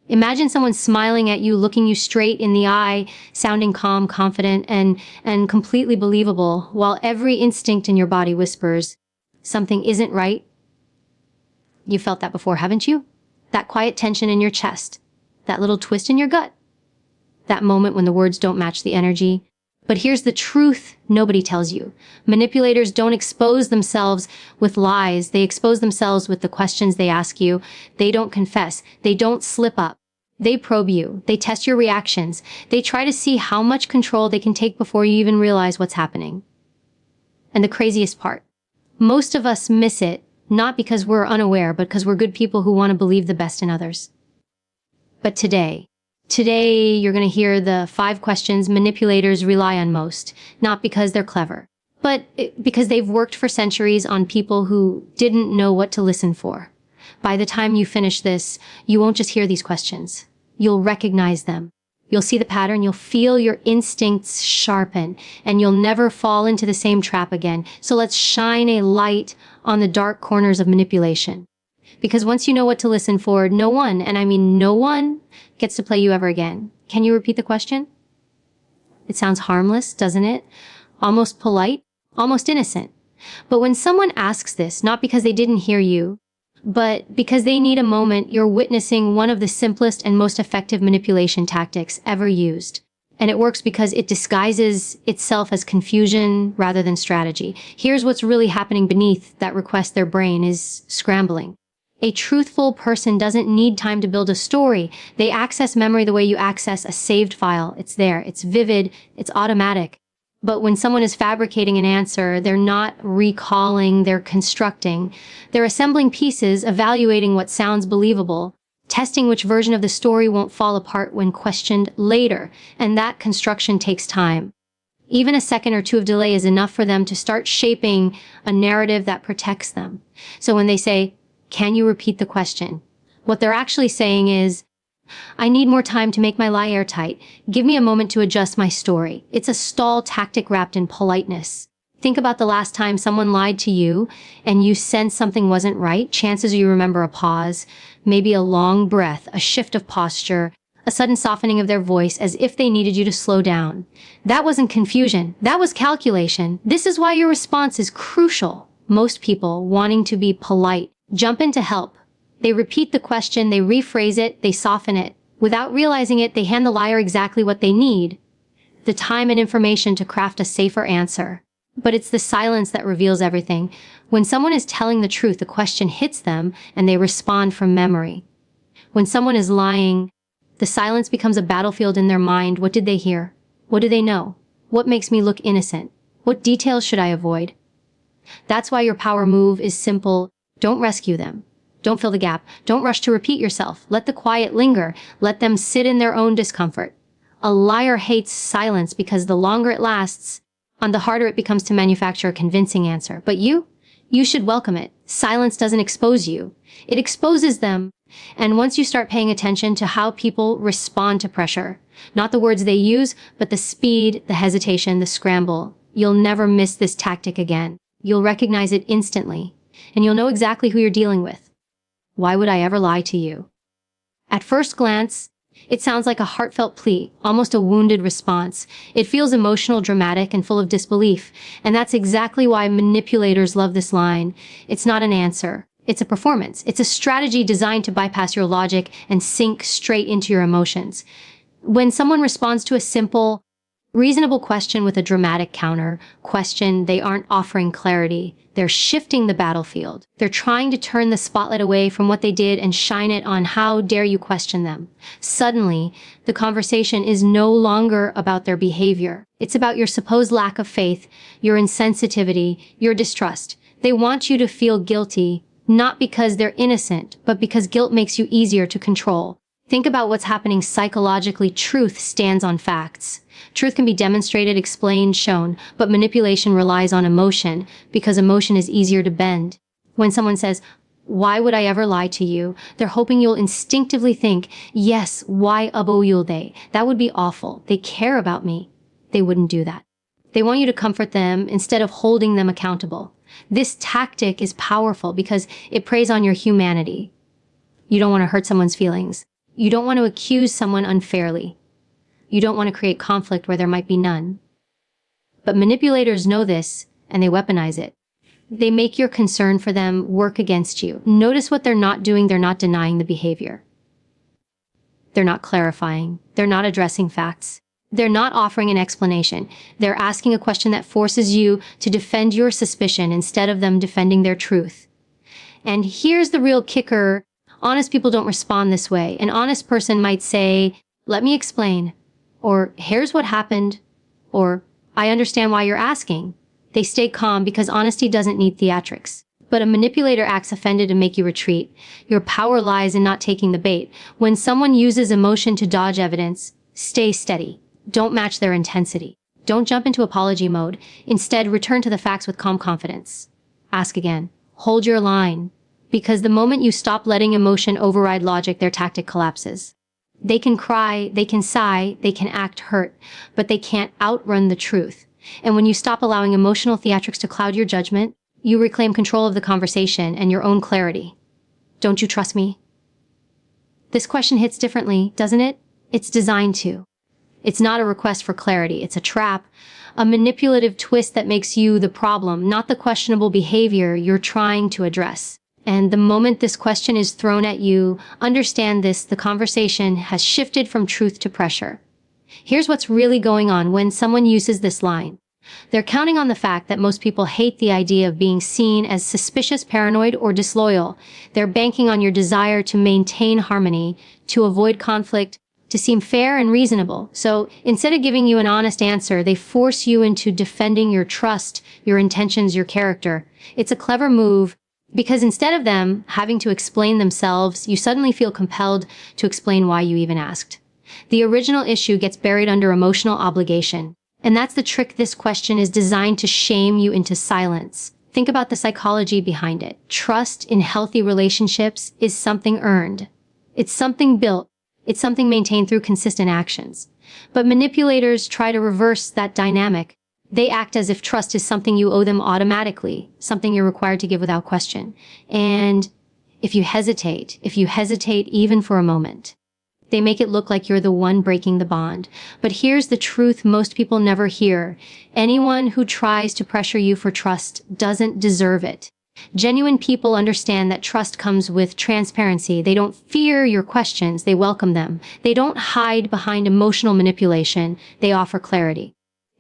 Imagine someone smiling at you, looking you straight in the eye, sounding calm, confident, and completely believable, while every instinct in your body whispers, something isn't right. You felt that before, haven't you? That quiet tension in your chest, that little twist in your gut, that moment when the words don't match the energy. But here's the truth nobody tells you. Manipulators don't expose themselves with lies. They expose themselves with the questions they ask you. They don't confess. They don't slip up. They probe you. They test your reactions. They try to see how much control they can take before you even realize what's happening. And the craziest part, most of us miss it, not because we're unaware, but because we're good people who want to believe the best in others. But today you're going to hear the 5 questions manipulators rely on most, not because they're clever, but because they've worked for centuries on people who didn't know what to listen for. By the time you finish this, you won't just hear these questions. You'll recognize them. You'll see the pattern, you'll feel your instincts sharpen, and you'll never fall into the same trap again. So let's shine a light on the dark corners of manipulation. Because once you know what to listen for, no one, and I mean no one, gets to play you ever again. Can you repeat the question? It sounds harmless, doesn't it? Almost polite, almost innocent. But when someone asks this, not because they didn't hear you, but because they need a moment, you're witnessing one of the simplest and most effective manipulation tactics ever used. And it works because it disguises itself as confusion rather than strategy. Here's what's really happening beneath that request. Their brain is scrambling. A truthful person doesn't need time to build a story. They access memory the way you access a saved file. It's there, it's vivid, it's automatic. But when someone is fabricating an answer, they're not recalling, they're constructing. They're assembling pieces, evaluating what sounds believable, testing which version of the story won't fall apart when questioned later. And that construction takes time. Even a second or two of delay is enough for them to start shaping a narrative that protects them. So when they say, "Can you repeat the question?" what they're actually saying is, "I need more time to make my lie airtight. Give me a moment to adjust my story." It's a stall tactic wrapped in politeness. Think about the last time someone lied to you and you sensed something wasn't right. Chances are you remember a pause, maybe a long breath, a shift of posture, a sudden softening of their voice as if they needed you to slow down. That wasn't confusion. That was calculation. This is why your response is crucial. Most people, wanting to be polite, jump in to help. They repeat the question, they rephrase it, they soften it. Without realizing it, they hand the liar exactly what they need, the time and information to craft a safer answer. But it's the silence that reveals everything. When someone is telling the truth, the question hits them and they respond from memory. When someone is lying, the silence becomes a battlefield in their mind. What did they hear? What do they know? What makes me look innocent? What details should I avoid? That's why your power move is simple. Don't rescue them. Don't fill the gap. Don't rush to repeat yourself. Let the quiet linger. Let them sit in their own discomfort. A liar hates silence because the longer it lasts, the harder it becomes to manufacture a convincing answer. But you should welcome it. Silence doesn't expose you. It exposes them. And once you start paying attention to how people respond to pressure, not the words they use, but the speed, the hesitation, the scramble, you'll never miss this tactic again. You'll recognize it instantly, and you'll know exactly who you're dealing with. Why would I ever lie to you? At first glance, it sounds like a heartfelt plea, almost a wounded response. It feels emotional, dramatic, and full of disbelief. And that's exactly why manipulators love this line. It's not an answer. It's a performance. It's a strategy designed to bypass your logic and sink straight into your emotions. When someone responds to a simple, reasonable question with a dramatic counter question, they aren't offering clarity. They're shifting the battlefield. They're trying to turn the spotlight away from what they did and shine it on how dare you question them. Suddenly, the conversation is no longer about their behavior. It's about your supposed lack of faith, your insensitivity, your distrust. They want you to feel guilty, not because they're innocent, but because guilt makes you easier to control. Think about what's happening psychologically. Truth stands on facts. Truth can be demonstrated, explained, shown, but manipulation relies on emotion because emotion is easier to bend. When someone says, "Why would I ever lie to you?" they're hoping you'll instinctively think, "Yes, why will they? That would be awful. They care about me." They wouldn't do that. They want you to comfort them instead of holding them accountable. This tactic is powerful because it preys on your humanity. You don't want to hurt someone's feelings. You don't want to accuse someone unfairly. You don't want to create conflict where there might be none. But manipulators know this, and they weaponize it. They make your concern for them work against you. Notice what they're not doing. They're not denying the behavior. They're not clarifying. They're not addressing facts. They're not offering an explanation. They're asking a question that forces you to defend your suspicion instead of them defending their truth. And here's the real kicker. Honest people don't respond this way. An honest person might say, "Let me explain," or "Here's what happened," or "I understand why you're asking." They stay calm because honesty doesn't need theatrics. But a manipulator acts offended to make you retreat. Your power lies in not taking the bait. When someone uses emotion to dodge evidence, stay steady. Don't match their intensity. Don't jump into apology mode. Instead, return to the facts with calm confidence. Ask again. Hold your line. Because the moment you stop letting emotion override logic, their tactic collapses. They can cry, they can sigh, they can act hurt, but they can't outrun the truth. And when you stop allowing emotional theatrics to cloud your judgment, you reclaim control of the conversation and your own clarity. Don't you trust me? This question hits differently, doesn't it? It's designed to. It's not a request for clarity. It's a trap, a manipulative twist that makes you the problem, not the questionable behavior you're trying to address. And the moment this question is thrown at you, understand this: the conversation has shifted from truth to pressure. Here's what's really going on when someone uses this line. They're counting on the fact that most people hate the idea of being seen as suspicious, paranoid, or disloyal. They're banking on your desire to maintain harmony, to avoid conflict, to seem fair and reasonable. So instead of giving you an honest answer, they force you into defending your trust, your intentions, your character. It's a clever move because instead of them having to explain themselves, you suddenly feel compelled to explain why you even asked. The original issue gets buried under emotional obligation. And that's the trick. This question is designed to shame you into silence. Think about the psychology behind it. Trust in healthy relationships is something earned. It's something built. It's something maintained through consistent actions. But manipulators try to reverse that dynamic. They act as if trust is something you owe them automatically, something you're required to give without question. And if you hesitate even for a moment, they make it look like you're the one breaking the bond. But here's the truth most people never hear. Anyone who tries to pressure you for trust doesn't deserve it. Genuine people understand that trust comes with transparency. They don't fear your questions, they welcome them. They don't hide behind emotional manipulation, they offer clarity.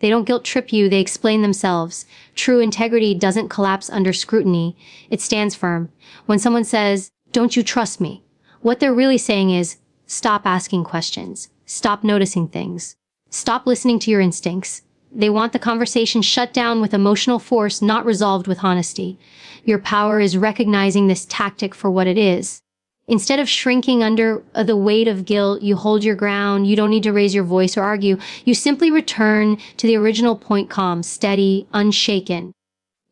They don't guilt trip you, they explain themselves. True integrity doesn't collapse under scrutiny, it stands firm. When someone says, "Don't you trust me?" what they're really saying is, stop asking questions. Stop noticing things. Stop listening to your instincts. They want the conversation shut down with emotional force, not resolved with honesty. Your power is recognizing this tactic for what it is. Instead of shrinking under the weight of guilt, you hold your ground. You don't need to raise your voice or argue. You simply return to the original point, calm, steady, unshaken.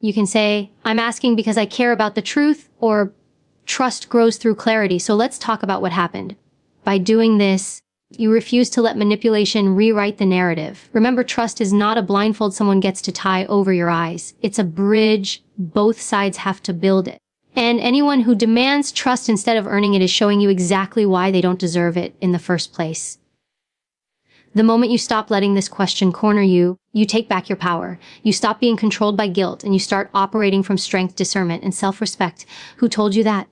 You can say, "I'm asking because I care about the truth," or "Trust grows through clarity, so let's talk about what happened." By doing this, you refuse to let manipulation rewrite the narrative. Remember, trust is not a blindfold someone gets to tie over your eyes. It's a bridge. Both sides have to build it. And anyone who demands trust instead of earning it is showing you exactly why they don't deserve it in the first place. The moment you stop letting this question corner you, you take back your power. You stop being controlled by guilt and you start operating from strength, discernment, and self-respect. Who told you that?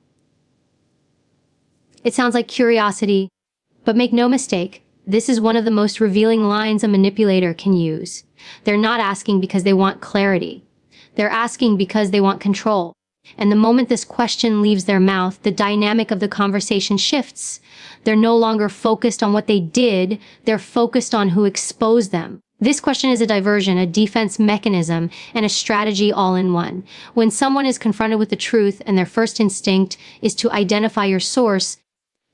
It sounds like curiosity, but make no mistake, this is one of the most revealing lines a manipulator can use. They're not asking because they want clarity. They're asking because they want control. And the moment this question leaves their mouth, the dynamic of the conversation shifts. They're no longer focused on what they did, they're focused on who exposed them. This question is a diversion, a defense mechanism, and a strategy all in one. When someone is confronted with the truth and their first instinct is to identify your source,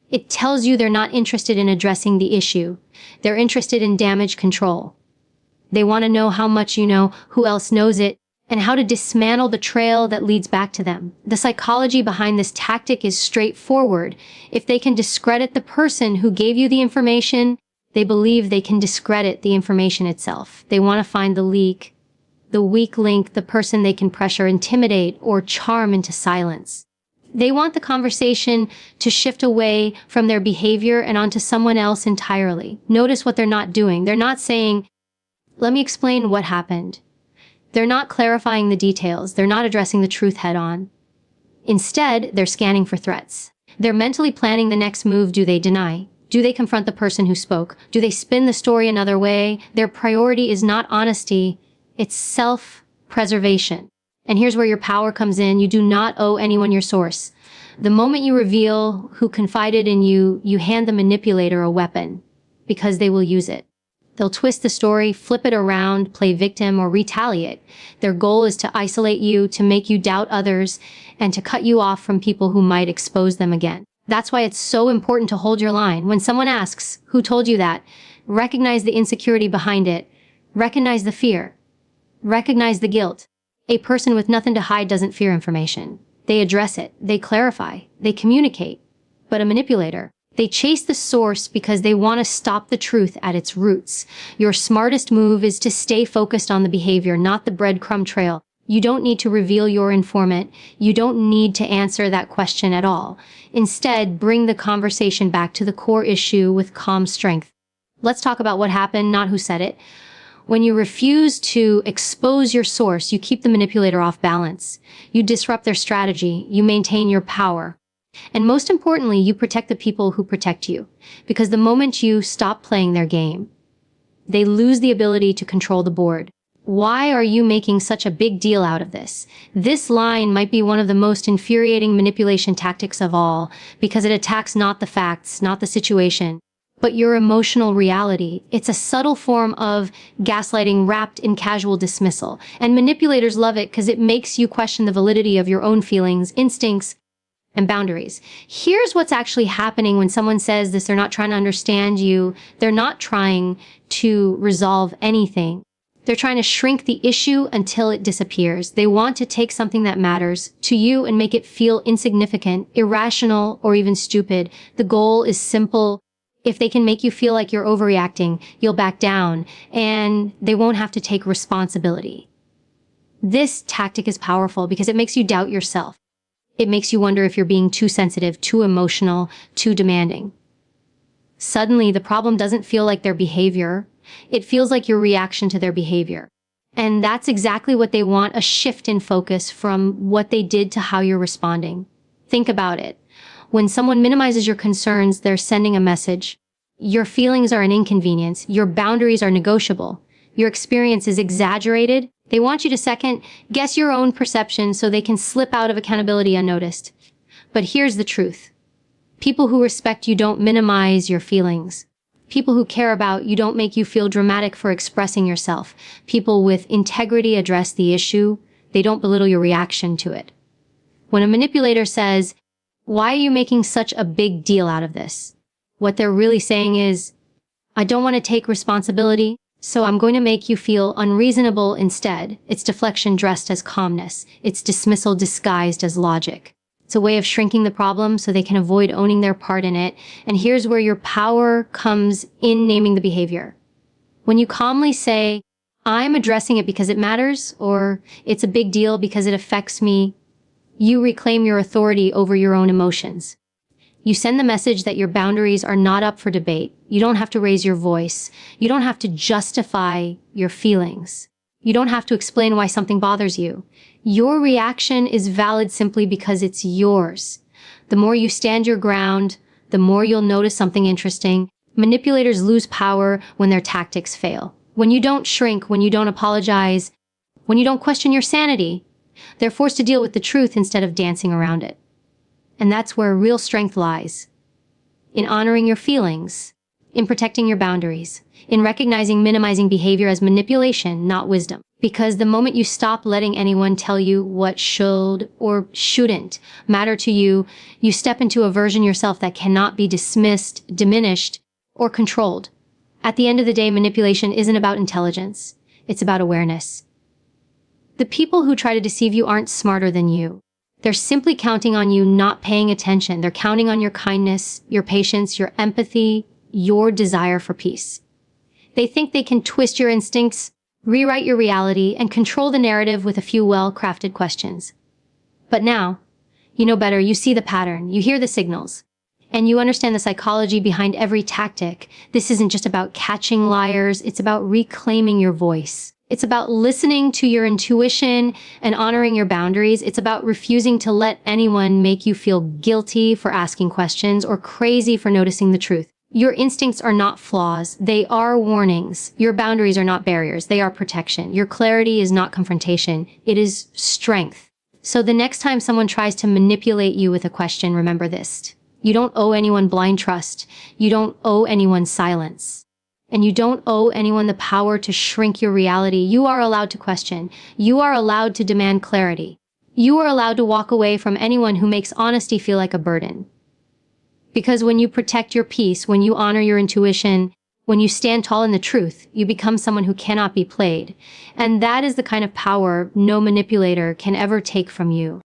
it tells you they're not interested in addressing the issue. They're interested in damage control. They want to know how much you know, who else knows it, and how to dismantle the trail that leads back to them. The psychology behind this tactic is straightforward. If they can discredit the person who gave you the information, they believe they can discredit the information itself. They want to find the leak, the weak link, the person they can pressure, intimidate, or charm into silence. They want the conversation to shift away from their behavior and onto someone else entirely. Notice what they're not doing. They're not saying, let me explain what happened. They're not clarifying the details. They're not addressing the truth head on. Instead, they're scanning for threats. They're mentally planning the next move. Do they deny? Do they confront the person who spoke? Do they spin the story another way? Their priority is not honesty, it's self-preservation. And here's where your power comes in. You do not owe anyone your source. The moment you reveal who confided in you, you hand the manipulator a weapon, because they will use it. They'll twist the story, flip it around, play victim, or retaliate. Their goal is to isolate you, to make you doubt others, and to cut you off from people who might expose them again. That's why it's so important to hold your line. When someone asks, who told you that? Recognize the insecurity behind it. Recognize the fear. Recognize the guilt. A person with nothing to hide doesn't fear information. They address it. They clarify. They communicate. But a manipulator, they chase the source because they want to stop the truth at its roots. Your smartest move is to stay focused on the behavior, not the breadcrumb trail. You don't need to reveal your informant. You don't need to answer that question at all. Instead, bring the conversation back to the core issue with calm strength. Let's talk about what happened, not who said it. When you refuse to expose your source, you keep the manipulator off balance. You disrupt their strategy. You maintain your power. And most importantly, you protect the people who protect you. Because the moment you stop playing their game, they lose the ability to control the board. Why are you making such a big deal out of this? This line might be one of the most infuriating manipulation tactics of all, because it attacks not the facts, not the situation, but your emotional reality. It's a subtle form of gaslighting wrapped in casual dismissal. And manipulators love it because it makes you question the validity of your own feelings, instincts, and boundaries. Here's what's actually happening when someone says this. They're not trying to understand you. They're not trying to resolve anything. They're trying to shrink the issue until it disappears. They want to take something that matters to you and make it feel insignificant, irrational, or even stupid. The goal is simple. If they can make you feel like you're overreacting, you'll back down, and they won't have to take responsibility. This tactic is powerful because it makes you doubt yourself. It makes you wonder if you're being too sensitive, too emotional, too demanding. Suddenly, the problem doesn't feel like their behavior. It feels like your reaction to their behavior. And that's exactly what they want, a shift in focus from what they did to how you're responding. Think about it. When someone minimizes your concerns, they're sending a message. Your feelings are an inconvenience. Your boundaries are negotiable. Your experience is exaggerated. They want you to second guess your own perception so they can slip out of accountability unnoticed. But here's the truth. People who respect you don't minimize your feelings. People who care about you don't make you feel dramatic for expressing yourself. People with integrity address the issue. They don't belittle your reaction to it. When a manipulator says, "Why are you making such a big deal out of this?" what they're really saying is, "I don't want to take responsibility, so I'm going to make you feel unreasonable instead." It's deflection dressed as calmness. It's dismissal disguised as logic. It's a way of shrinking the problem so they can avoid owning their part in it. And here's where your power comes in naming the behavior. When you calmly say, "I'm addressing it because it matters," or "it's a big deal because it affects me," you reclaim your authority over your own emotions. You send the message that your boundaries are not up for debate. You don't have to raise your voice. You don't have to justify your feelings. You don't have to explain why something bothers you. Your reaction is valid simply because it's yours. The more you stand your ground, the more you'll notice something interesting. Manipulators lose power when their tactics fail. When you don't shrink, when you don't apologize, when you don't question your sanity, they're forced to deal with the truth instead of dancing around it. And that's where real strength lies. In honoring your feelings, in protecting your boundaries, in recognizing minimizing behavior as manipulation, not wisdom. Because the moment you stop letting anyone tell you what should or shouldn't matter to you, you step into a version yourself that cannot be dismissed, diminished, or controlled. At the end of the day, manipulation isn't about intelligence. It's about awareness. The people who try to deceive you aren't smarter than you. They're simply counting on you not paying attention. They're counting on your kindness, your patience, your empathy, your desire for peace. They think they can twist your instincts, rewrite your reality, and control the narrative with a few well-crafted questions. But now, You know better, you see the pattern, you hear the signals, and you understand the psychology behind every tactic. This isn't just about catching liars, it's about reclaiming your voice. It's about listening to your intuition and honoring your boundaries. It's about refusing to let anyone make you feel guilty for asking questions or crazy for noticing the truth. Your instincts are not flaws. They are warnings. Your boundaries are not barriers. They are protection. Your clarity is not confrontation. It is strength. So the next time someone tries to manipulate you with a question, remember this. You don't owe anyone blind trust. You don't owe anyone silence. And you don't owe anyone the power to shrink your reality. You are allowed to question. You are allowed to demand clarity. You are allowed to walk away from anyone who makes honesty feel like a burden. Because when you protect your peace, when you honor your intuition, when you stand tall in the truth, you become someone who cannot be played. And that is the kind of power no manipulator can ever take from you.